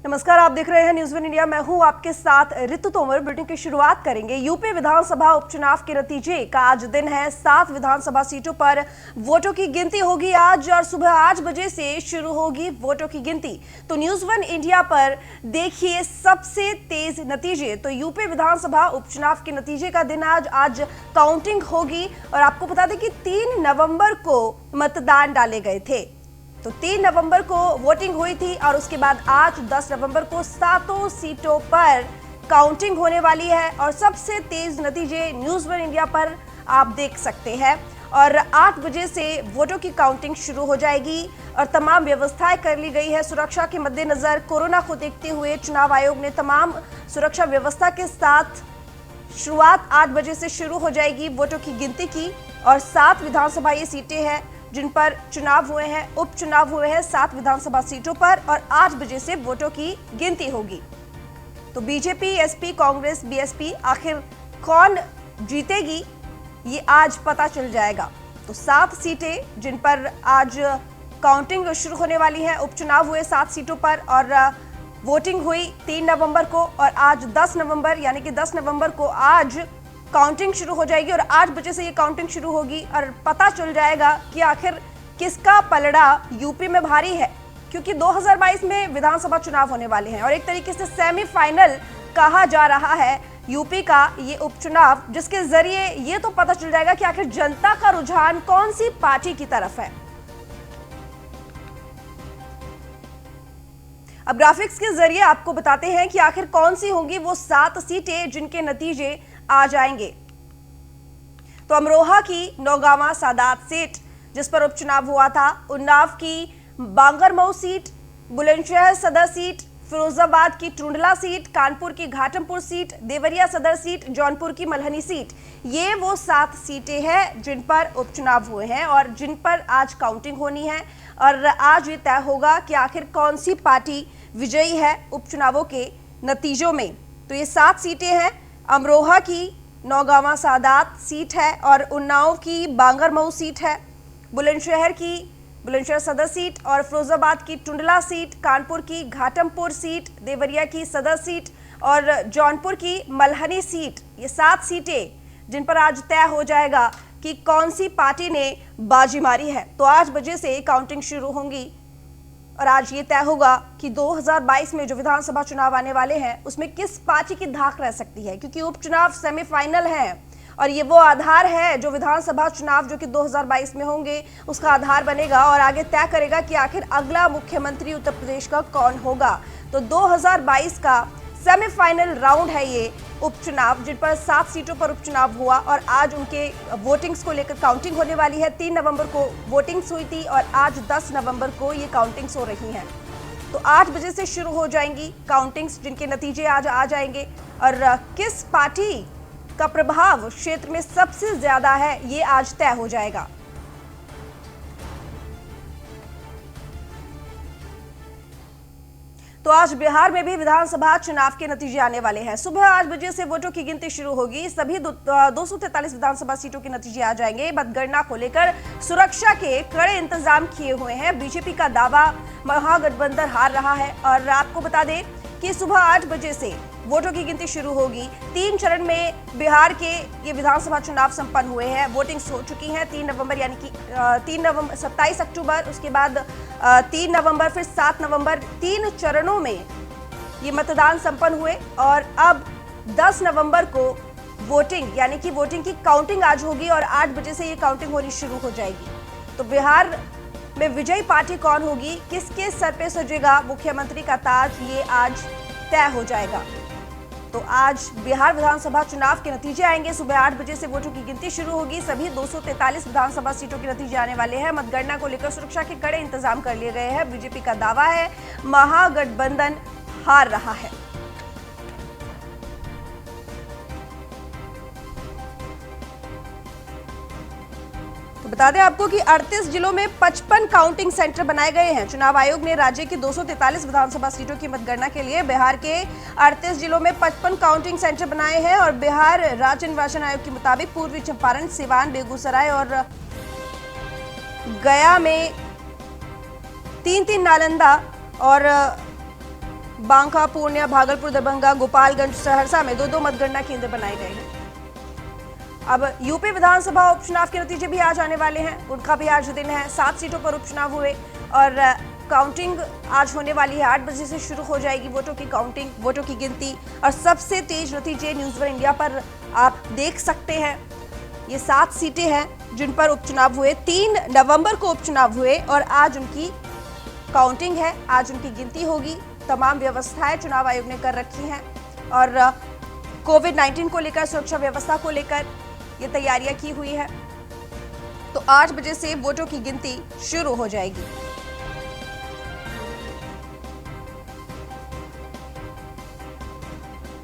नमस्कार, आप देख रहे हैं न्यूज़ वन इंडिया। मैं हूं आपके साथ ऋतु तोमर। बुलेटिन की शुरुआत करेंगे। यूपी विधानसभा उपचुनाव के नतीजे का आज दिन है। 7 विधानसभा सीटों पर वोटों की गिनती होगी आज और सुबह 8 बजे से शुरू होगी वोटों की गिनती। तो न्यूज़ वन इंडिया पर देखिए सबसे तेज नतीजे। तो यूपी विधानसभा उपचुनाव के नतीजे का दिन आज काउंटिंग होगी और आपको बता दें कि 3 नवंबर को मतदान डाले गए थे। तो 3 नवंबर को वोटिंग हुई थी और उसके बाद आज 10 नवंबर को 7 सीटों पर काउंटिंग होने वाली है और सबसे तेज नतीजे न्यूज़ वन इंडिया पर आप देख सकते हैं। और 8 बजे से वोटों की काउंटिंग शुरू हो जाएगी और तमाम व्यवस्थाएं कर ली गई है। सुरक्षा के मद्देनजर कोरोना को देखते हुए चुनाव आयोग ने तमाम सुरक्षा व्यवस्था के साथ शुरुआत 8 बजे से शुरू हो जाएगी वोटों की गिनती की। और 7 विधानसभा ये सीटें हैं जिन पर चुनाव हुए हैं, उपचुनाव हुए हैं 7 विधानसभा सीटों पर और 8 बजे से वोटों की गिनती होगी। तो बीजेपी, एसपी, कांग्रेस, बीएसपी आखिर कौन जीतेगी ये आज पता चल जाएगा। तो 7 सीटें जिन पर आज काउंटिंग शुरू होने वाली है। उपचुनाव हुए 7 सीटों पर और वोटिंग हुई 3 नवंबर को और आज 10 नवंबर यानी कि 10 नवंबर को आज काउंटिंग शुरू हो जाएगी और 8 बजे से ये काउंटिंग शुरू होगी और पता चल जाएगा कि आखिर किसका पलड़ा यूपी में भारी है, क्योंकि 2022 में विधानसभा चुनाव होने वाले हैं और एक तरीके से सेमीफाइनल कहा जा रहा है यूपी का ये उपचुनाव, जिसके जरिए ये तो पता चल जाएगा कि आखिर जनता का रुझान कौन सी पार्टी की तरफ है। अब ग्राफिक्स के जरिए आपको बताते हैं कि आखिर कौन सी होंगी वो 7 सीटें जिनके नतीजे आ जाएंगे। तो अमरोहा की नौगावा सादात सीट जिस पर उपचुनाव हुआ था, उन्नाव की बांगरमऊ सीट, बुलंदशहर सदर सीट, फिरोजाबाद की टुंडला सीट, कानपुर की घाटमपुर सीट, देवरिया सदर सीट, जौनपुर की मल्हनी सीट, ये वो 7 सीटें हैं जिन पर उपचुनाव हुए हैं और जिन पर आज काउंटिंग होनी है और आज ये तय होगा कि आखिर कौन सी पार्टी विजयी है उपचुनावों के नतीजों में। तो ये 7 सीटें हैं। अमरोहा की नौगावा सादात सीट है और उन्नाव की बांगरमऊ सीट है, बुलंदशहर सदर सीट और फिरोजाबाद की टुंडला सीट, कानपुर की घाटमपुर सीट, देवरिया की सदर सीट और जौनपुर की मल्हनी सीट। ये 7 सीटें जिन पर आज तय हो जाएगा कि कौन सी पार्टी ने बाजी मारी है। तो 8 बजे से काउंटिंग शुरू होंगी और आज ये तय होगा कि 2022 में जो विधानसभा चुनाव आने वाले हैं उसमें किस पार्टी की धाक रह सकती है, क्योंकि उपचुनाव सेमीफाइनल है और ये वो आधार है जो विधानसभा चुनाव जो कि 2022 में होंगे उसका आधार बनेगा और आगे तय करेगा कि आखिर अगला मुख्यमंत्री उत्तर प्रदेश का कौन होगा। तो 2022 का सेमीफाइनल राउंड है ये उपचुनाव, जिन पर 7 सीटों पर उपचुनाव हुआ और आज उनके वोटिंग्स को लेकर काउंटिंग होने वाली है। 3 नवंबर को वोटिंग्स हुई थी और आज 10 नवंबर को ये काउंटिंग्स हो रही हैं। तो 8 बजे से शुरू हो जाएंगी काउंटिंग्स, जिनके नतीजे आज आ जाएंगे और किस पार्टी का प्रभाव क्षेत्र में सबसे ज्यादा है ये आज तय हो जाएगा। तो आज बिहार में भी विधानसभा चुनाव के नतीजे आने वाले हैं। सुबह 8 बजे से वोटों की गिनती शुरू होगी। सभी 243 विधानसभा सीटों के नतीजे आ जाएंगे। मतगणना को लेकर सुरक्षा के कड़े इंतजाम किए हुए हैं। बीजेपी का दावा महागठबंधन हार रहा है और आपको बता दें कि सुबह 8 बजे से वोटों की गिनती शुरू होगी। 3 चरण में बिहार के ये विधानसभा चुनाव संपन्न हुए हैं। वोटिंग्स हो चुकी हैं 3 नवंबर यानी कि 27 अक्टूबर, उसके बाद 3 नवंबर, फिर 7 नवंबर। 3 चरणों में ये मतदान संपन्न हुए और अब 10 नवंबर को वोटिंग यानी कि वोटिंग की काउंटिंग आज होगी और 8 बजे से ये काउंटिंग होनी शुरू हो जाएगी। तो बिहार में विजयी पार्टी कौन होगी, किसके सर पे सजेगा मुख्यमंत्री का ताज, ये आज तय हो जाएगा। तो आज बिहार विधानसभा चुनाव के नतीजे आएंगे। सुबह 8 बजे से वोटों की गिनती शुरू होगी। सभी 243 विधानसभा सीटों के नतीजे आने वाले हैं। मतगणना को लेकर सुरक्षा के कड़े इंतजाम कर लिए गए हैं। बीजेपी का दावा है महागठबंधन हार रहा है। तो बता दें आपको कि 38 जिलों में 55 काउंटिंग सेंटर बनाए गए हैं। चुनाव आयोग ने राज्य की 243 विधानसभा सीटों की मतगणना के लिए बिहार के 38 जिलों में 55 काउंटिंग सेंटर बनाए हैं और बिहार राज्य निर्वाचन आयोग के मुताबिक पूर्वी चंपारण, सिवान, बेगूसराय और गया में 3-3, नालंदा और बांका, पूर्णिया, भागलपुर, दरभंगा, गोपालगंज, सहरसा में 2-2 मतगणना केंद्र बनाए गए हैं। अब यूपी विधानसभा उपचुनाव के नतीजे भी आज आने वाले हैं। उनका भी आज दिन है। 7 सीटों पर उपचुनाव हुए और काउंटिंग आज होने वाली है। 8 बजे से शुरू हो जाएगी वोटों की काउंटिंग, वोटों की गिनती और सबसे तेज नतीजे न्यूज़ वन इंडिया पर आप देख सकते हैं। ये 7 सीटें हैं जिन पर उपचुनाव हुए। 3 नवंबर को उपचुनाव हुए और आज उनकी काउंटिंग है, आज उनकी गिनती होगी। तमाम व्यवस्थाएं चुनाव आयोग ने कर रखी हैं और कोविड-19 को लेकर, सुरक्षा व्यवस्था को लेकर ये तैयारियां की हुई है। तो 8 बजे से वोटों की गिनती शुरू हो जाएगी।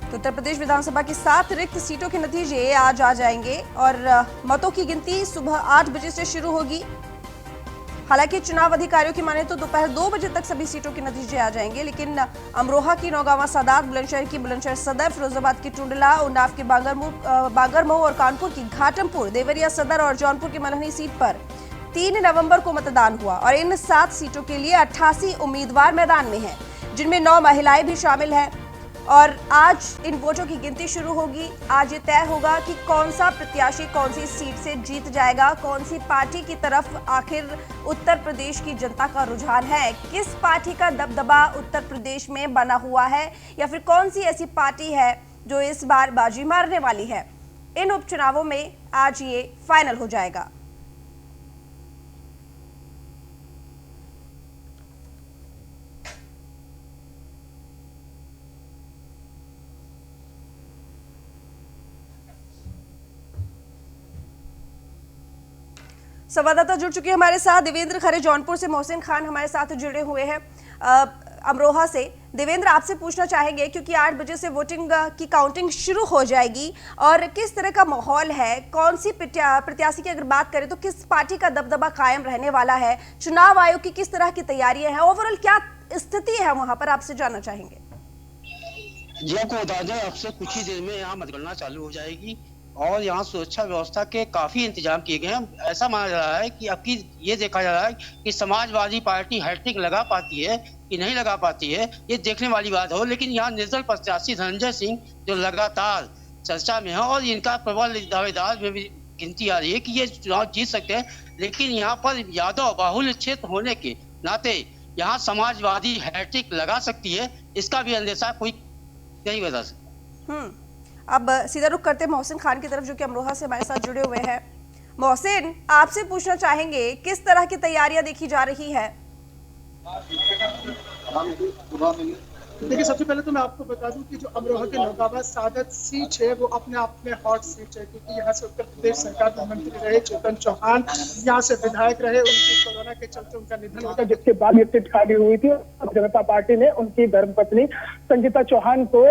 तो उत्तर प्रदेश विधानसभा की 7 रिक्त सीटों के नतीजे आज आ जाएंगे और मतों की गिनती सुबह 8 बजे से शुरू होगी। हालांकि चुनाव अधिकारियों की माने तो दोपहर 2 बजे तक सभी सीटों के नतीजे आ जाएंगे, लेकिन अमरोहा की नौगांवा सादात, बुलंदशहर की बुलंदशहर सदर, फिरोजाबाद की टुंडला, उन्नाव की बांगरमऊ और कानपुर की घाटमपुर, देवरिया सदर और जौनपुर की मल्हनी सीट पर 3 नवंबर को मतदान हुआ और इन 7 सीटों के लिए 88 उम्मीदवार मैदान में हैं, जिनमें 9 महिलाएं भी शामिल हैं। और आज इन वोटों की गिनती शुरू होगी। आज ये तय होगा कि कौन सा प्रत्याशी कौन सी सीट से जीत जाएगा, कौन सी पार्टी की तरफ आखिर उत्तर प्रदेश की जनता का रुझान है, किस पार्टी का दबदबा उत्तर प्रदेश में बना हुआ है या फिर कौन सी ऐसी पार्टी है जो इस बार बाजी मारने वाली है। इन उपचुनावों में आज ये फाइनल हो जाएगा। संवाददाता जुड़ चुके हैं हमारे साथ। देवेंद्र खरे जौनपुर से, मोहसिन खान हमारे साथ जुड़े हुए हैं अमरोहा से। देवेंद्र, आपसे पूछना चाहेंगे क्योंकि 8 बजे से वोटिंग की काउंटिंग शुरू हो जाएगी और किस तरह का माहौल है, कौन सी प्रत्याशी की अगर बात करें तो किस पार्टी का दबदबा कायम रहने वाला है, चुनाव आयोग की किस तरह की तैयारियां हैं, ओवरऑल क्या स्थिति है वहां पर, आपसे जानना चाहेंगे। जी आपको बता दें, अब से कुछ ही देर में यहाँ मतगणना चालू हो जाएगी और यहाँ सुरक्षा व्यवस्था के काफी इंतजाम किए गए हैं। ऐसा माना जा रहा है कि अब की ये देखा जा रहा है कि समाजवादी पार्टी हैट्रिक लगा पाती है कि नहीं लगा पाती है, ये देखने वाली बात हो। लेकिन यहाँ निर्दल प्रत्याशी धनंजय सिंह जो लगातार चर्चा में है और इनका प्रबल दावेदार में भी गिनती आ रही है कि ये चुनाव जीत सकते हैं। लेकिन यहाँ पर यादव बाहुल्य क्षेत्र होने के नाते यहाँ समाजवादी हैट्रिक लगा सकती है, इसका भी अंदेशा कोई नहीं बता सकता। अब सीधा रुख करते हैं मोहसिन खान की तरफ, जो कि अमरोहा से हमारे साथ जुड़े हुए हैं। मोहसिन, आपसे पूछना चाहेंगे किस तरह की तैयारियां देखी जा रही है। देखिए, सबसे पहले तो मैं आपको बता दूं कि जो अमरोहा के नौगांवा सादत सीट है वो अपने आप में हॉट सीट है, क्योंकि यहाँ से उत्तर प्रदेश सरकार में मंत्री रहे चेतन चौहान, यहाँ से विधायक रहे, उनकी कोरोना के चलते उनका निधन हो गया, जिसके बाद ये सीट खाली हुई थी। जनता पार्टी ने उनकी धर्मपत्नी संगीता चौहान को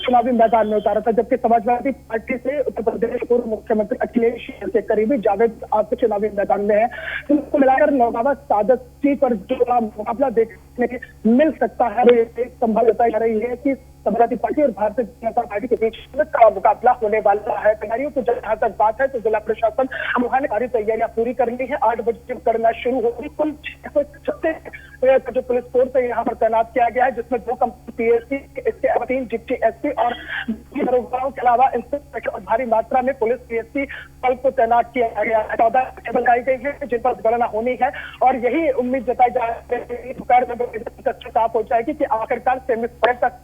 चुनावी मैदान में उतारा था, जबकि समाजवादी पार्टी से उत्तर प्रदेश पूर्व मुख्यमंत्री अखिलेश के करीबी जावेद आपके चुनावी मैदान में है। इनको मिलाकर नौगांवा सादत सीट पर जो मुकाबला देखने मिल सकता है, संभव बताई जा रही है कि समाजवादी पार्टी और भारतीय जनता पार्टी के बीच का मुकाबला होने वाला है। तैयारियों की जहां तक बात है तो जिला प्रशासन अमरोहा ने सारी तैयारियां पूरी कर ली है। 8 बजे करना शुरू होगी। कुल 636 जो पुलिस फोर्स है यहाँ पर तैनात किया गया है, जिसमें 2 कंपनी पीएससी, इसके अलावा 3 डिप्टी एसपी और दरोगाओं के अलावा इंस्पेक्टर और भारी मात्रा में पुलिस पीएससी बल को तैनात किया गया है। 14 टेबल लगाई गई है जिन पर गणना होनी है और यही उम्मीद जताई जा रही है साफ हो जाएगी कि आखिरकार सेमीफाइनल तक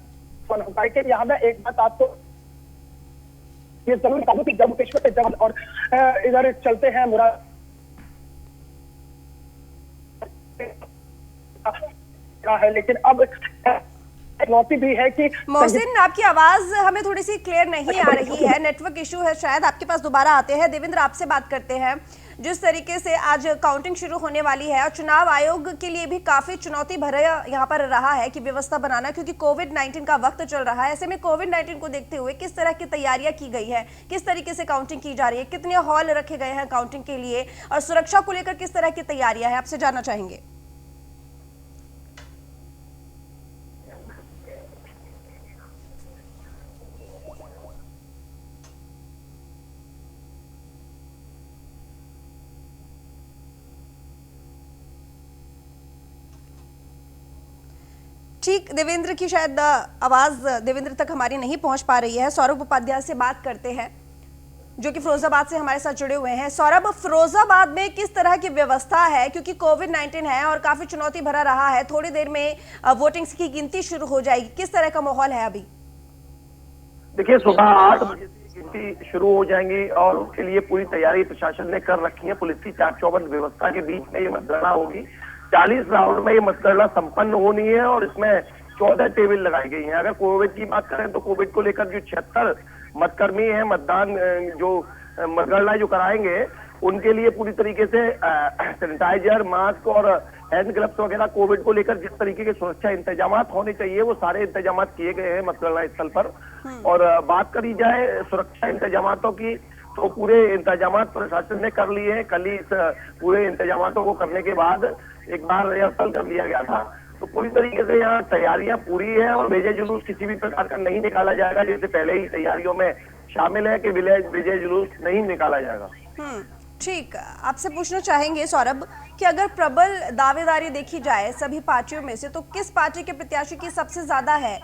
होगा। यहाँ मैं एक बात आपको ये जरूर बता दूं कि जम्मू कश्मीर के जवान और इधर चलते हैं मुराद है, लेकिन अब चुनौती भी है कि मोहसिन, आपकी आवाज हमें थोड़ी सी क्लियर नहीं आ रही है, नेटवर्क इशू है शायद। आपके पास दोबारा आते हैं। देवेंद्र, आपसे बात करते हैं। जिस तरीके से आज काउंटिंग शुरू होने वाली है और चुनाव आयोग के लिए भी काफी चुनौती भरा यहाँ पर रहा है कि व्यवस्था बनाना, क्योंकि कोविड-19 का वक्त चल रहा है। ऐसे में कोविड-19 को देखते हुए किस तरह की तैयारियां की गई है, किस तरीके से काउंटिंग की जा रही है, कितने हॉल रखे गए हैं काउंटिंग के लिए और सुरक्षा को लेकर किस तरह की तैयारियां है, आपसे जानना चाहेंगे। ठीक, देवेंद्र की शायद आवाज देवेंद्र तक हमारी नहीं पहुंच पा रही है। सौरभ उपाध्याय से बात करते हैं जो कि फिरोजाबाद से हमारे साथ जुड़े हुए हैं। सौरभ, फिरोजाबाद में किस तरह की व्यवस्था है, क्योंकि कोविड-19 है और काफी चुनौती भरा रहा है, थोड़ी देर में वोटिंग्स की गिनती शुरू हो जाएगी, किस तरह का माहौल है अभी? देखिए, सुबह 8 बजे से गिनती शुरू हो जाएंगी और उसके लिए पूरी तैयारी प्रशासन ने कर रखी है। पुलिस की चाक चौबंद व्यवस्था के बीच में ये मतगणना होगी। 40 राउंड में ये मतगणना संपन्न होनी है और इसमें 14 टेबल लगाई गई हैं। अगर कोविड की बात करें तो कोविड को लेकर जो 76 मतकर्मी हैं, मतदान जो मतगणना जो कराएंगे, उनके लिए पूरी तरीके से सैनिटाइजर, मास्क और हैंड ग्लव्स वगैरह कोविड को लेकर जिस तरीके के सुरक्षा इंतजाम होने चाहिए वो सारे इंतजाम किए गए हैं मतगणना स्थल पर। और बात करी जाए सुरक्षा इंतजामों की तो पूरे इंतजाम प्रशासन ने कर लिए हैं। कल ही इस पूरे इंतजामों को करने के बाद एक बार रिहर्सल कर लिया गया था। तो पूरी तरीके से यहाँ तैयारियां पूरी है और विजय जुलूस किसी भी प्रकार का नहीं निकाला जाएगा। जैसे पहले ही तैयारियों में शामिल है कि विजय जुलूस नहीं निकाला जाएगा। ठीक, आपसे पूछना चाहेंगे सौरभ कि अगर प्रबल दावेदारी देखी जाए सभी पार्टियों में से तो किस पार्टी के प्रत्याशी की सबसे ज्यादा है?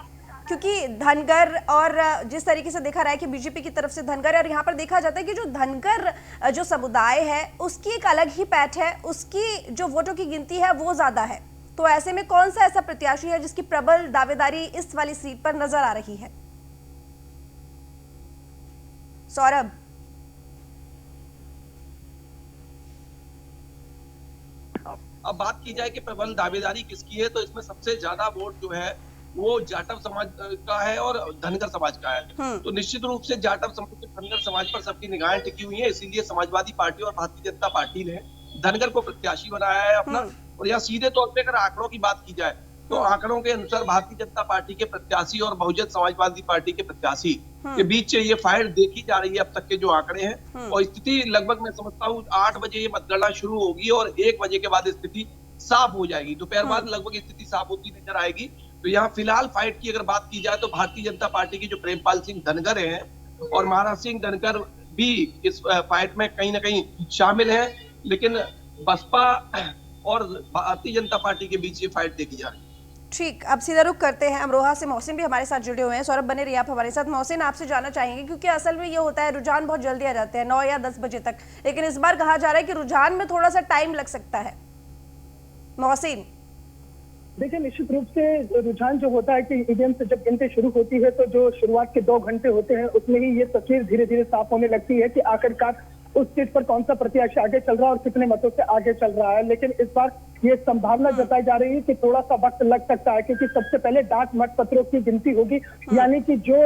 क्योंकि धनगर और जिस तरीके से देखा रहा है कि बीजेपी की तरफ से धनगर, और यहाँ पर देखा जाता है कि जो धनगर जो समुदाय है उसकी एक अलग ही पैठ है, उसकी जो वोटों की गिनती है वो ज्यादा है। तो ऐसे में कौन सा ऐसा प्रत्याशी है जिसकी प्रबल दावेदारी इस वाली सीट पर नजर आ रही है? सौरभ, अब बात की जाए कि प्रबल दावेदारी किसकी है, तो इसमें सबसे ज्यादा वोट जो है वो जाटव समाज का है और धनगर समाज का है। तो निश्चित रूप से जाटव समाज के धनगर समाज पर सबकी निगाहें टिकी हुई है, इसीलिए समाजवादी पार्टी और भारतीय जनता पार्टी ने धनगर को प्रत्याशी बनाया है अपना। और यहाँ सीधे तौर पे अगर आंकड़ों की बात की जाए तो आंकड़ों के अनुसार भारतीय जनता पार्टी के प्रत्याशी और बहुजन समाजवादी पार्टी के प्रत्याशी के बीच ये फाइट देखी जा रही है अब तक के जो आंकड़े हैं। और स्थिति लगभग मैं समझता हूँ 8 बजे ये मतगणना शुरू होगी और 1 बजे के बाद स्थिति साफ हो जाएगी। दोपहर बाद लगभग स्थिति साफ होती नजर आएगी। तो यहाँ फिलहाल फाइट की अगर बात की जाए तो भारतीय जनता पार्टी के जो प्रेमपाल सिंह धनगर हैं और महाराज सिंह धनगर भी इस फाइट में कहीं ना कहीं शामिल है, लेकिन बसपा और भारतीय जनता पार्टी के बीच ये फाइट देखी जा रही है। ठीक, अब सीधा रुख करते हैं अमरोहा से। मोहसिन भी हमारे साथ जुड़े हुए हैं। सौरभ बने रहिए आप हमारे साथ। मोहसिन, आपसे जानना चाहेंगे क्योंकि असल में ये होता है रुझान बहुत जल्दी आ जाते हैं 9 या 10 बजे तक, लेकिन इस बार कहा जा रहा है कि रुझान में थोड़ा सा टाइम लग सकता है। मोहसिन, देखिए, निश्चित रूप से रुझान जो होता है कि ईवीएम से जब गिनती शुरू होती है तो जो शुरुआत के 2 घंटे होते हैं उसमें ही ये तस्वीर धीरे धीरे साफ होने लगती है कि आखिरकार उस सीट पर कौन सा प्रत्याशी आगे चल रहा है और कितने मतों से आगे चल रहा है। लेकिन इस बार ये संभावना जताई जा रही है कि थोड़ा सा वक्त लग सकता है, क्योंकि सबसे पहले डाक मत पत्रों की गिनती होगी, यानी कि जो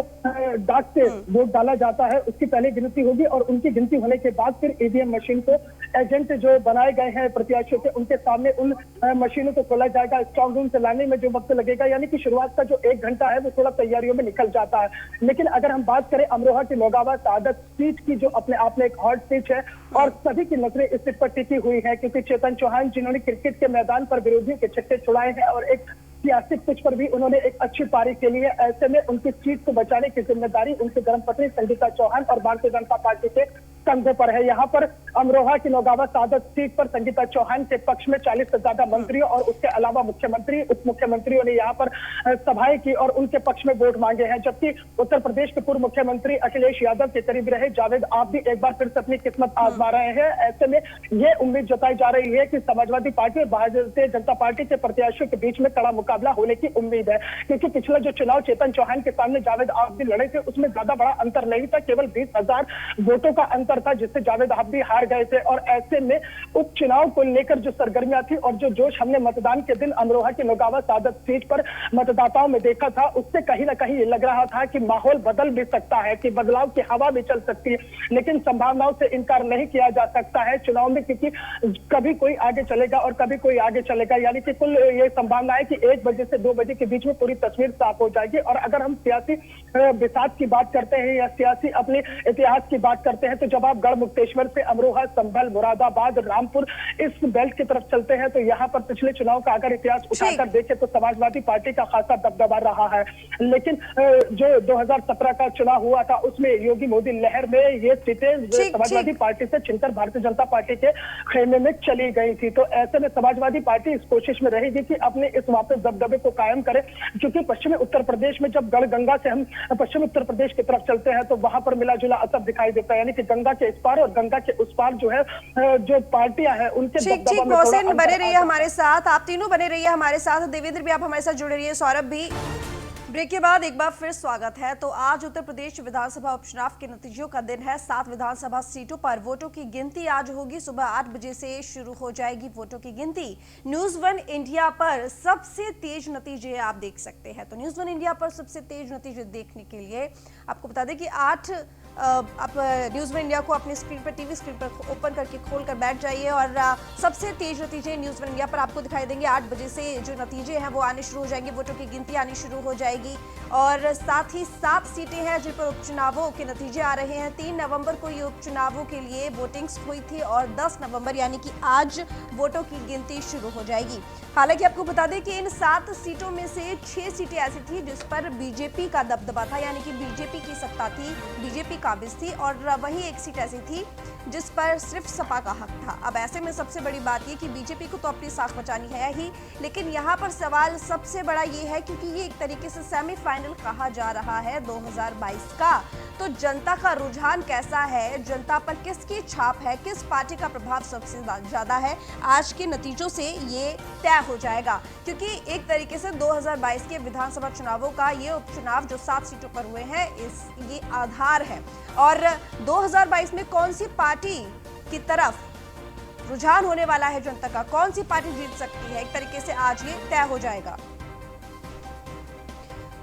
डाक से वोट डाला जाता है उसकी पहले गिनती होगी और उनकी गिनती होने के बाद फिर ईवीएम मशीन को एजेंट जो बनाए गए हैं प्रत्याशियों के उनके सामने उन मशीनों को खोला जाएगा। स्ट्रॉन्ग रूम से लाने में जो वक्त लगेगा, यानी कि शुरुआत का जो 1 घंटा है वो थोड़ा तैयारियों में निकल जाता है। लेकिन अगर हम बात करें अमरोहा की नौगावा सादत सीट की, जो अपने आप में एक हॉट सीट है और सभी की नजरें इस सीट पर टिकी हुई है, क्योंकि चेतन चौहान जिन्होंने क्रिकेट के मैदान पर विरोधियों के छक्के छुड़ाए हैं और एक सियासी पिच पर भी उन्होंने एक अच्छी पारी खेली है, ऐसे में उनकी सीट को बचाने की जिम्मेदारी उनकी धर्मपत्नी संगीता चौहान और भारतीय जनता पार्टी के कंधे पर है। यहाँ पर अमरोहा की नौगावा सादत सीट पर संगीता चौहान के पक्ष में 40 से ज्यादा मंत्रियों और उसके अलावा मुख्यमंत्री, उप मुख्यमंत्रियों ने यहाँ पर सभाएं की और उनके पक्ष में वोट मांगे हैं। जबकि उत्तर प्रदेश के पूर्व मुख्यमंत्री अखिलेश यादव के करीब रहे जावेद आप भी एक बार फिर से अपनी किस्मत आजमा रहे हैं। ऐसे में ये उम्मीद जताई जा रही है कि समाजवादी पार्टी और भारतीय जनता पार्टी के प्रत्याशियों के बीच में कड़ा मुकाबला होने की उम्मीद है, क्योंकि पिछला जो चुनाव चेतन चौहान के सामने जावेद आप भी लड़े थे उसमें ज्यादा बड़ा अंतर नहीं था, केवल 20,000 वोटों का अंतर था जिससे जावेद आप भी हार गए थे। और ऐसे में उपचुनाव को लेकर जो सरगर्मियां थी और जो जोश हमने मतदान के दिन अमरोहा की नौगावा सादत सीट पर मतदाताओं में देखा था, उससे कहीं ना कहीं ये लग रहा था कि माहौल बदल भी सकता है, कि बदलाव की हवा भी चल सकती है। लेकिन संभावनाओं से इनकार नहीं किया जा सकता है चुनाव में, क्योंकि कभी कोई आगे चलेगा और कभी कोई आगे चलेगा, यानी कि कुल ये संभावना है कि 1 बजे से 2 बजे के बीच में पूरी तस्वीर साफ हो जाएगी। और अगर हम सियासी बिसात की बात करते हैं या सियासी अपने इतिहास की बात करते हैं तो जब आप गढ़मुक्तेश्वर से अमरोहा अमरोहा, संभल, मुरादाबाद, रामपुर, इस बेल्ट की तरफ चलते हैं तो यहाँ पर पिछले चुनाव का अगर इतिहास उठाकर देखें तो समाजवादी पार्टी का खासा दबदबा रहा है। लेकिन जो 2017 का चुनाव हुआ था उसमें योगी मोदी लहर में ये सीटें समाजवादी पार्टी से छिनकर भारतीय जनता पार्टी के खेमे में चली गई थी। तो ऐसे में समाजवादी पार्टी इस कोशिश में रहेगी कि अपने इस वापस दबदबे को कायम करे, क्योंकि पश्चिमी उत्तर प्रदेश में जब गढ़गंगा से हम पश्चिमी उत्तर प्रदेश की तरफ चलते हैं तो वहां पर मिला जुला असर दिखाई देता है, यानी कि गंगा के इस पार और गंगा के उस पार जो है जो पार्टियां हैं उनके ठीक मोहसिन बने रहिए हमारे साथ, आप तीनों बने रहिए हमारे साथ, देवेंद्र भी आप हमारे साथ जुड़े रहिए, सौरभ भी। ब्रेक के बाद एक बार फिर स्वागत है। तो आज उत्तर प्रदेश विधानसभा उपचुनाव के नतीजों का दिन है। 7 विधानसभा सीटों पर वोटों की गिनती आज होगी। सुबह 8 बजे से शुरू हो जाएगी वोटों की गिनती। न्यूज़ 1 इंडिया पर सबसे तेज नतीजे आप देख सकते हैं। तो न्यूज़ 1 इंडिया पर सबसे तेज नतीजे देखने के लिए आपको बता दें कि आप न्यूज़ 1 इंडिया को अपनी स्क्रीन पर, टीवी स्क्रीन पर ओपन करके खोल कर बैठ जाइए और सबसे तेज नतीजे न्यूज़ 1 इंडिया पर आपको दिखाई देंगे। 8 बजे से जो नतीजे हैं वो आने शुरू हो जाएंगे, वोटों की गिनती आनी शुरू हो जाएगी। और साथ ही 7 सीटें हैं जिन पर उपचुनावों के नतीजे आ रहे हैं। 3 नवंबर को ये उपचुनावों के लिए वोटिंग्स हुई थी और 10 नवंबर यानी कि आज वोटों की गिनती शुरू हो जाएगी। हालांकि आपको बता दें कि इन 7 सीटों में से 6 सीटें ऐसी थी जिस पर बीजेपी का दबदबा था, यानी कि बीजेपी की सत्ता थी, बीजेपी काबिज थी, और वही एक सीट ऐसी थी जिस पर सिर्फ सपा का हक था। अब ऐसे में सबसे बड़ी बात ये कि बीजेपी को तो अपनी साख बचानी है ही, लेकिन यहाँ पर सवाल सबसे बड़ा ये है क्योंकि ये एक तरीके से सेमीफाइनल कहा जा रहा है 2022 का। तो जनता का रुझान कैसा है, जनता पर किसकी छाप है, किस पार्टी का प्रभाव सबसे ज्यादा है, आज के नतीजों से ये तय हो जाएगा। क्योंकि एक तरीके से 2022 के विधानसभा चुनावों का ये उपचुनाव जो 7 सीटों पर हुए हैं ये आधार है। और 2022 में कौन सी पार्टी की तरफ रुझान होने वाला है जनता का, कौन सी पार्टी जीत सकती है, एक तरीके से आज ये तय हो जाएगा।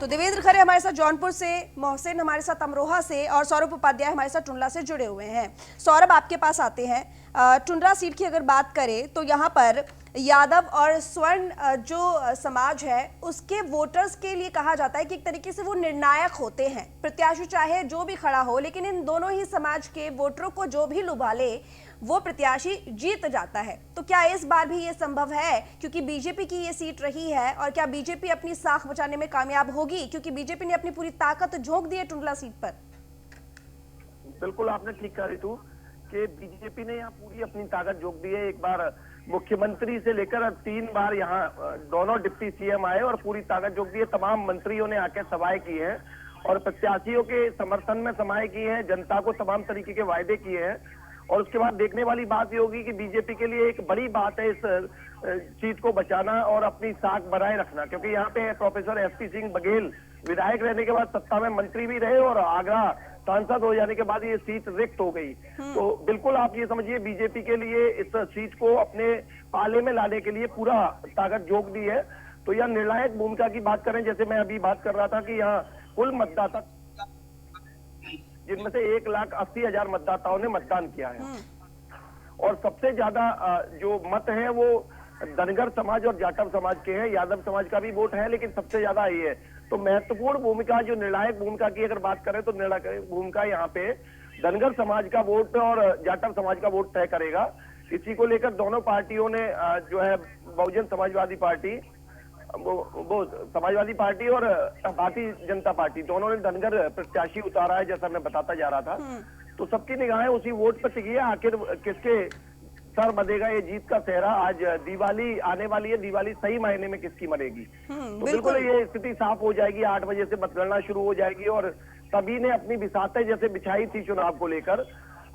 तो देवेंद्र खरे हमारे साथ जौनपुर से, मोहसिन हमारे साथ अमरोहा से और सौरभ उपाध्याय हमारे साथ टुंडला से जुड़े हुए हैं। सौरभ आपके पास आते हैं। टुंडला सीट की अगर बात करें तो यहाँ पर यादव और स्वर्ण जो समाज है उसके वोटर्स के लिए कहा जाता है कि एक तरीके से वो निर्णायक होते हैं। प्रत्याशी चाहे जो भी खड़ा हो, लेकिन इन दोनों ही समाज के वोटरों को जो भी लुभा ले वो प्रत्याशी जीत जाता है। तो क्या इस बार भी ये संभव है, क्योंकि बीजेपी की ये सीट रही है, और क्या बीजेपी अपनी साख बचाने में कामयाब होगी, क्योंकि बीजेपी ने अपनी पूरी ताकत झोंक दी है टुंडला सीट पर? बिल्कुल आपने ठीक कहा रितु कि बीजेपी ने यहाँ पूरी अपनी ताकत झोंक दी है। एक बार मुख्यमंत्री से लेकर 3 बार यहाँ दोनों डिप्टी सीएम आए और पूरी ताकत झोंक दी है। तमाम मंत्रियों ने आके सभाएं की हैं और प्रत्याशियों के समर्थन में सभाएं की हैं, जनता को तमाम तरीके के वायदे किए हैं। और उसके बाद देखने वाली बात ये होगी कि बीजेपी के लिए एक बड़ी बात है इस सीट को बचाना और अपनी साख बनाए रखना, क्योंकि यहाँ पे प्रोफेसर एसपी सिंह बघेल विधायक रहने के बाद सत्ता में मंत्री भी रहे और आगरा सांसद हो जाने के बाद ये सीट रिक्त हो गई। तो बिल्कुल आप ये समझिए बीजेपी के लिए इस सीट को अपने पाले में लाने के लिए पूरा ताकत झोंक दी है। तो यह निर्णायक भूमिका की बात करें, जैसे मैं अभी बात कर रहा था कि यहाँ कुल मतदाता जिनमें से 1,80,000 मतदाताओं ने मतदान किया है और सबसे ज्यादा जो मत है वो धनगर समाज और जाटव समाज के हैं। यादव समाज का भी वोट है लेकिन सबसे ज्यादा ये है। तो महत्वपूर्ण भूमिका, जो निर्णायक भूमिका की अगर बात करें तो निर्णायक भूमिका यहाँ पे धनगर समाज का वोट और जाटव समाज का वोट तय करेगा। इसी को लेकर दोनों पार्टियों ने जो है बहुजन समाजवादी पार्टी, वो समाजवादी पार्टी और भारतीय जनता पार्टी दोनों ने धनगर प्रत्याशी उतारा है, जैसा मैं बताता जा रहा था। तो सबकी निगाहें उसी वोट पर टिकी है, आखिर किसके सर बंधेगा ये जीत का सेहरा। आज दिवाली आने वाली है, दिवाली सही मायने में किसकी मरेगी। तो बिल्कुल ये स्थिति साफ हो जाएगी। 8 बजे से मतगणना शुरू हो जाएगी और सभी ने अपनी बिसातें जैसे बिछाई थी चुनाव को लेकर।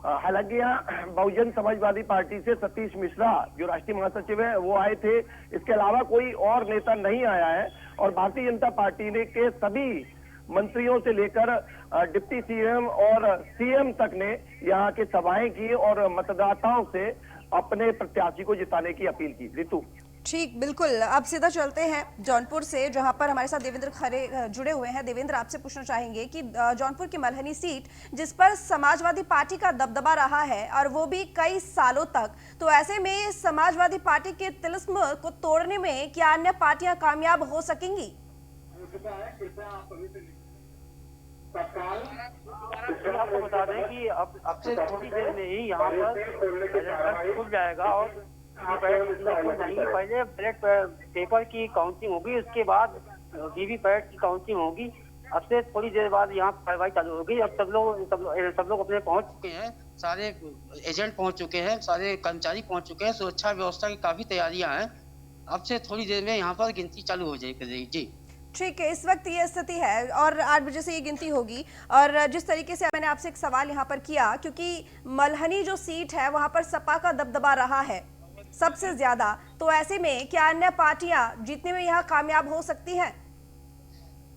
हालांकि यहाँ बहुजन समाजवादी पार्टी से सतीश मिश्रा जो राष्ट्रीय महासचिव है वो आए थे, इसके अलावा कोई और नेता नहीं आया है। और भारतीय जनता पार्टी ने के सभी मंत्रियों से लेकर डिप्टी सीएम और सीएम तक ने यहाँ के सभाएं की और मतदाताओं से अपने प्रत्याशी को जिताने की अपील की। रितु ठीक, बिल्कुल। अब सीधा चलते हैं जौनपुर से, जहां पर हमारे साथ देवेंद्र खरे जुड़े हुए हैं। देवेंद्र, आपसे पूछना चाहेंगे कि जौनपुर की मल्हनी सीट जिस पर समाजवादी पार्टी का दबदबा रहा है और वो भी कई सालों तक, तो ऐसे में समाजवादी पार्टी के तिलिस्म को तोड़ने में क्या अन्य पार्टियां कामयाब हो सकेंगी? इसलिए आपको बता दें कि अब से थोड़ी देर में ही यहाँ पर खुल जाएगा और नहीं, पहले बैलेट पेपर की काउंटिंग होगी, उसके बाद वीवीपैट की काउंटिंग होगी। अब से थोड़ी देर बाद यहाँ कार्रवाई चालू होगी। अब सब लोग अपने पहुंच चुके हैं, सारे एजेंट पहुंच चुके हैं, सारे कर्मचारी पहुंच चुके हैं, सुरक्षा व्यवस्था की काफी तैयारियां हैं। अब से थोड़ी देर में यहाँ पर गिनती चालू हो जाएगी। जी ठीक है, इस वक्त ये स्थिति है और 8 बजे से ये गिनती होगी। और जिस तरीके से मैंने आपसे एक सवाल यहाँ पर किया, क्योंकि मल्हनी जो सीट है वहाँ पर सपा का दबदबा रहा है सबसे ज्यादा, तो ऐसे में क्या अन्य पार्टियां जीतने में यहाँ कामयाब हो सकती हैं?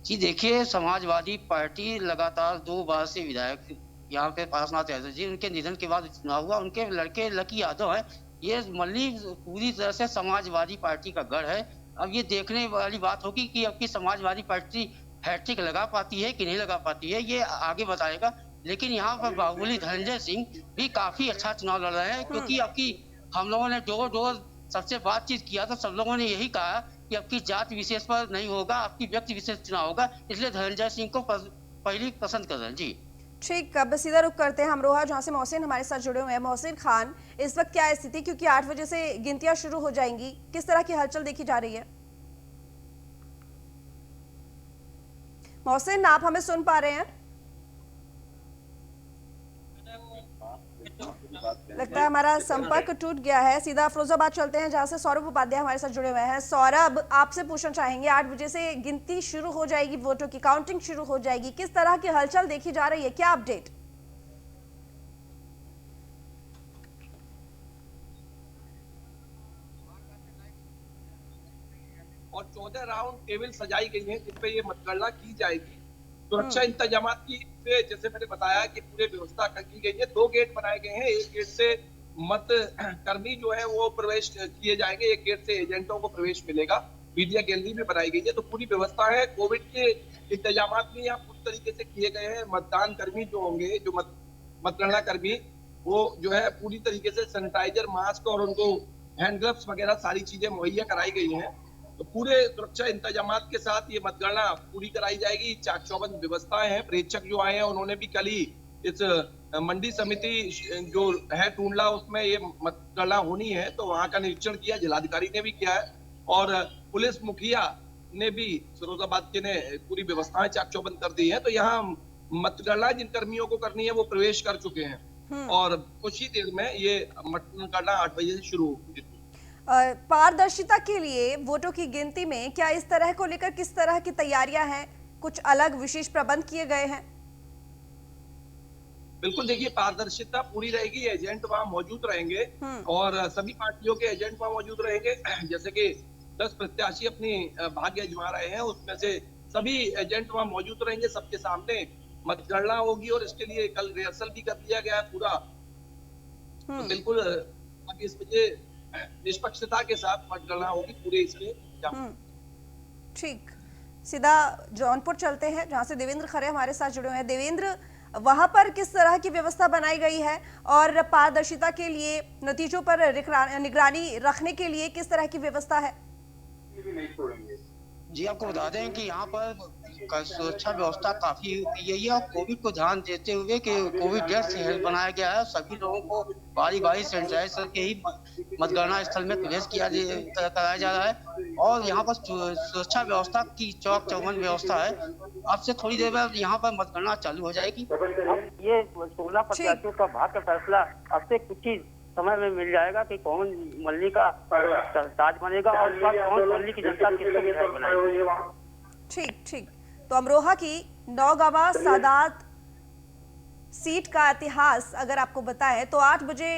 जी देखिए, समाजवादी पार्टी लगातार 2 बार से विधायक यहाँ पे पार्श्वनाथ यादव जी, उनके निधन के बाद चुनाव हुआ, उनके लड़के लकी यादव हैं। ये मल्ली पूरी तरह से समाजवादी पार्टी का गढ़ है। अब ये देखने वाली बात होगी कि अब की समाजवादी पार्टी हैट्रिक लगा पाती है कि नहीं लगा पाती है, ये आगे बताएगा। लेकिन यहाँ पर बाहुबली धनंजय सिंह भी काफी अच्छा चुनाव लड़ रहे हैं, क्योंकि अब की हम लोगों ने डोर सबसे बातचीत किया तो सब लोगों ने यही कहा कि अब की जाति विशेष पर नहीं होगा, आपकी व्यक्ति विशेष चुनाव होगा, इसलिए धनंजय सिंह को पहली पसंद कर रहे हैं। जी ठीक, अब सीधा रुख करते हैं अमरोहा, जहां से मोहसिन हमारे साथ जुड़े हुए हैं। मोहसिन खान, इस वक्त क्या स्थिति, क्योंकि 8 बजे से गिनतियां शुरू हो जाएंगी, किस तरह की हलचल देखी जा रही है? मोहसिन, आप हमें सुन पा रहे हैं? लगता है हमारा संपर्क टूट गया है। सीधा फिरोजाबाद चलते हैं, जहां से सौरभ उपाध्याय हमारे साथ जुड़े हुए हैं। सौरभ, आपसे पूछना चाहेंगे, 8 बजे से गिनती शुरू हो जाएगी, वोटों की काउंटिंग शुरू हो जाएगी, किस तरह की हलचल देखी जा रही है, क्या अपडेट? और 14 राउंड टेबल सजाई गई है जिसपे ये मतगणना की जाएगी। सुरक्षा इंतजाम की जैसे मैंने बताया कि पूरे व्यवस्था की गई है। 2 गेट बनाए गए हैं, एक गेट से मत कर्मी जो है वो प्रवेश किए जाएंगे, एक गेट से एजेंटों को प्रवेश मिलेगा। मीडिया गैलरी भी बनाई गई है, तो पूरी व्यवस्था है। कोविड के इंतजाम भी यहाँ पूरी तरीके से किए गए हैं। मतदान कर्मी जो होंगे, जो मतगणना कर्मी, वो जो है पूरी तरीके से सैनिटाइजर, मास्क और उनको हैंड ग्लव्स वगैरह सारी चीजें मुहैया कराई गई हैं। तो पूरे सुरक्षा इंतजाम के साथ ये मतगणना पूरी कराई जाएगी। चाक चौबंद व्यवस्थाएं हैं। प्रेक्षक जो आए हैं उन्होंने भी कल ही इस मंडी समिति जो है टूंडला, उसमें ये मतगणना होनी है, तो वहां का निरीक्षण किया, जिलाधिकारी ने भी किया है और पुलिस मुखिया ने भी, फिरोजाबाद के ने पूरी व्यवस्थाएं चाक चौबंद कर दी है। तो यहाँ मतगणना जिन कर्मियों को करनी है वो प्रवेश कर चुके हैं और कुछ ही देर में ये मतगणना 8 बजे से शुरू होगी। पारदर्शिता के लिए वोटों की गिनती में क्या इस तरह को लेकर किस तरह की तैयारियां हैं, कुछ अलग विशेष प्रबंध किए गए हैं? बिल्कुल, देखिए पारदर्शिता पूरी रहेगी। एजेंट वहां मौजूद रहेंगे और सभी पार्टियों के एजेंट वहां मौजूद रहेंगे। जैसे कि 10 प्रत्याशी अपनी भाग्य आजमा रहे हैं, उसमें से सभी एजेंट वहां मौजूद रहेंगे, सबके सामने मतगणना होगी और इसके लिए कल रिहर्सल भी कर लिया गया है पूरा। तो बिल्कुल अभी इस बजे निष्पक्षता के साथ मतगणना होगी पूरे इसके। ठीक, सीधा जौनपुर चलते हैं, जहां से देवेंद्र खरे हमारे साथ जुड़े हुए हैं। देवेंद्र, वहां पर किस तरह की व्यवस्था बनाई गई है और पारदर्शिता के लिए, नतीजों पर निगरानी रखने के लिए किस तरह की व्यवस्था है? जी आपको बता दें कि यहाँ पर सुरक्षा व्यवस्था काफी यही है और कोविड को ध्यान देते हुए कि कोविड डेस्क बनाया गया है। सभी लोगों को बारी बारी सैनिटाइज करके ही मतगणना स्थल में प्रवेश कराया जा रहा है और यहाँ पर सुरक्षा व्यवस्था की चौक चौबंद व्यवस्था है। अब से थोड़ी देर बाद यहाँ पर मतगणना चालू हो जाएगी। ये 16 प्रत्याशियों का भाग्य का फैसला अब से कुछ ही समय में मिल जाएगा कि कौन मल्ली का ताज बनेगा और कौन मल्ली की जनता किसको विधायक बनाएगी। ठीक, तो अमरोहा की नौगावा सादात सीट का इतिहास अगर आपको बताएं तो 8 बजे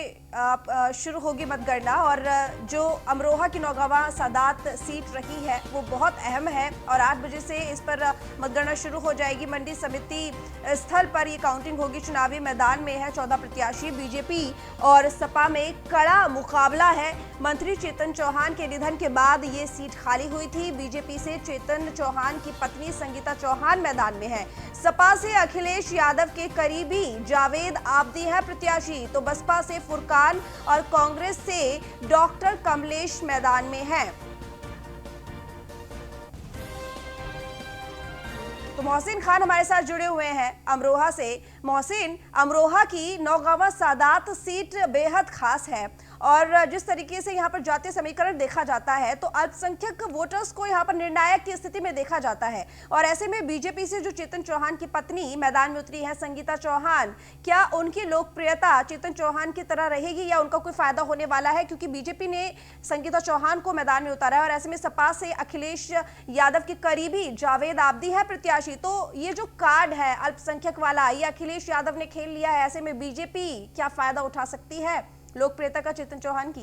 शुरू होगी मतगणना और जो अमरोहा की नौगावा सादात सीट रही है वो बहुत अहम है और 8 बजे से इस पर मतगणना शुरू हो जाएगी। मंडी समिति स्थल पर ये काउंटिंग होगी। चुनावी मैदान में है 14 प्रत्याशी। बीजेपी और सपा में कड़ा मुकाबला है। मंत्री चेतन चौहान के निधन के बाद ये सीट खाली हुई थी। बीजेपी से चेतन चौहान की पत्नी संगीता चौहान मैदान में है। सपा से अखिलेश यादव के करीबी जावेद आबदी है प्रत्याशी, तो बसपा से फुरकान और कांग्रेस से डॉक्टर कमलेश मैदान में है। तो मोहसिन खान हमारे साथ जुड़े हुए हैं अमरोहा से। मोहसिन, अमरोहा की नौगावा सादात सीट बेहद खास है और जिस तरीके से यहाँ पर जातीय समीकरण देखा जाता है तो अल्पसंख्यक वोटर्स को यहाँ पर निर्णायक की स्थिति में देखा जाता है और ऐसे में बीजेपी से जो चेतन चौहान की पत्नी मैदान में उतरी है संगीता चौहान, क्या उनकी लोकप्रियता चेतन चौहान की तरह रहेगी या उनका कोई फायदा होने वाला है? क्योंकि बीजेपी ने संगीता चौहान को मैदान में उतारा है और ऐसे में सपा से अखिलेश यादव के करीबी जावेद आबदी है प्रत्याशी। तो ये जो कार्ड है अल्पसंख्यक वाला, ये अखिलेश यादव ने खेल लिया है। ऐसे में बीजेपी क्या फायदा उठा सकती है लोकप्रियता का चेतन चौहान की?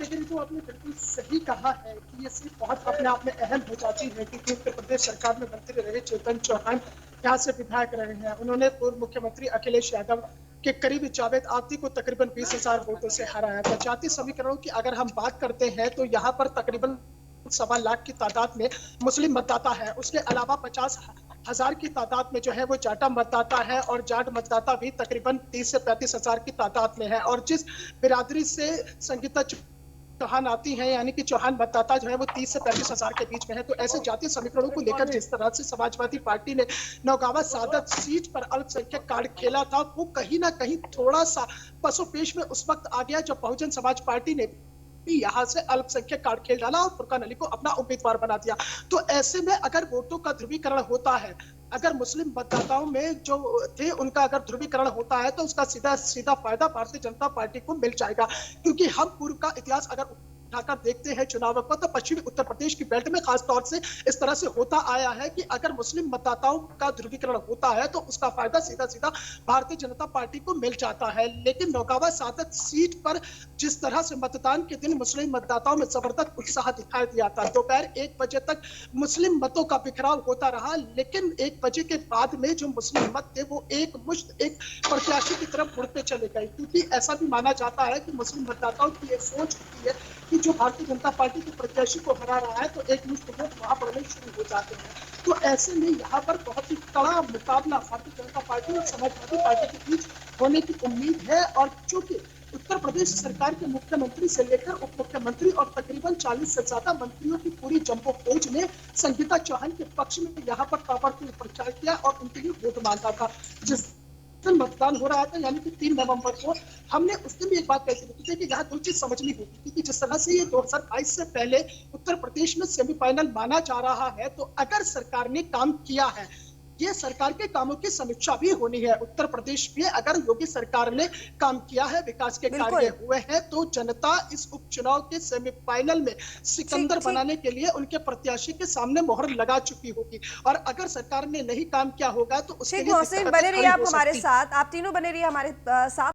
लेकिन जो आपने बिल्कुल सही कहा है कि ये सिर्फ बहुत अपने आप में अहम हो जाती है क्योंकि उत्तर प्रदेश सरकार में मंत्री रहे चेतन चौहान यहाँ से विधायक रहे हैं। उन्होंने पूर्व मुख्यमंत्री अखिलेश यादव के करीबी जावेद आबदी को तकरीबन 20,000 वोटों से हराया था। जातीय समीकरणों की अगर हम बात करते हैं तो यहाँ पर तकरीबन 1.25 लाख की तादाद में मुस्लिम मतदाता है। उसके अलावा 50,000 की तादाद में जो है वो जाटा मतदाता है और जाट मतदाता भी तकरीबन 30 से 35,000 की तादाद में है। और जिस बिरादरी से संगीता चौहान आती है यानी कि चौहान मतदाता जो है वो 30 से 35,000 के बीच में है। तो ऐसे जातीय समीकरणों को लेकर जिस तरह से समाजवादी पार्टी ने नौगावा सादत सीट पर अल्पसंख्यक कार्ड खेला था वो कहीं ना कहीं थोड़ा सा पसोपेश में उस वक्त आ गया जब बहुजन समाज पार्टी ने यहाँ से अल्पसंख्यक कार्ड खेल डाला और फुरकान अली को अपना उम्मीदवार बना दिया। तो ऐसे में अगर वोटों का ध्रुवीकरण होता है, अगर मुस्लिम मतदाताओं में जो थे उनका अगर ध्रुवीकरण होता है तो उसका सीधा सीधा फायदा भारतीय जनता पार्टी को मिल जाएगा। क्योंकि हम पूर्व का इतिहास अगर उठाकर देखते हैं चुनाव को तो पश्चिमी उत्तर प्रदेश की बेल्ट में खास तौर से इस तरह से होता आया है कि अगर मुस्लिम मतदाताओं का ध्रुवीकरण होता है तो उसका फायदा सीधा सीधा भारतीय जनता पार्टी को मिल जाता है। लेकिन नौगावा सादत सीट पर जिस तरह से मतदान के दिन मुस्लिम मतदाताओं में जबरदस्त उत्साह दिखाई दिया था। दोपहर 1 बजे तक मुस्लिम मतों का बिखराव होता रहा, लेकिन 1 बजे के बाद में जो मुस्लिम मत थे वो एक मुश्त एक प्रत्याशी की तरफ मुड़ते चले गए। क्योंकि ऐसा भी माना जाता है कि मुस्लिम मतदाताओं की ये सोच होती है कि जो भारतीय जनता पार्टी के प्रत्याशी को हरा रहा है तो एक मुश्त वोट वहां पड़ने शुरू हो जाते हैं। तो ऐसे में यहाँ पर बहुत ही कड़ा मुकाबला भारतीय जनता पार्टी और समाजवादी पार्टी के बीच होने की उम्मीद है। और चूंकि उत्तर प्रदेश सरकार के मुख्यमंत्री से लेकर उप मुख्यमंत्री और तकरीबन 40 से ज्यादा मंत्रियों की पूरी जंबो फौज ने संगीता चौहान के पक्ष में यहाँ पर ताबड़तोड़ प्रचार किया और उनके लिए वोट मांगा था। जिस दिन मतदान हो रहा था यानी कि 3 नवंबर को, हमने उस दिन भी एक बात कहती थी कि यहाँ 2 चीज समझनी होगी। क्योंकि जिस तरह से ये 2022 से पहले उत्तर प्रदेश में सेमीफाइनल माना जा रहा है तो अगर सरकार ने काम किया है, ये सरकार के कामों की समीक्षा भी होनी है। उत्तर प्रदेश में अगर योगी सरकार ने काम किया है, विकास के कार्य हुए हैं, तो जनता इस उपचुनाव के सेमीफाइनल में सिकंदर बनाने के लिए उनके प्रत्याशी के सामने मोहर लगा चुकी होगी। और अगर सरकार ने नहीं काम किया होगा तो उसके लिए बने रहिए आप हमारे साथ, आप तीनों बने रहिए हमारे साथ।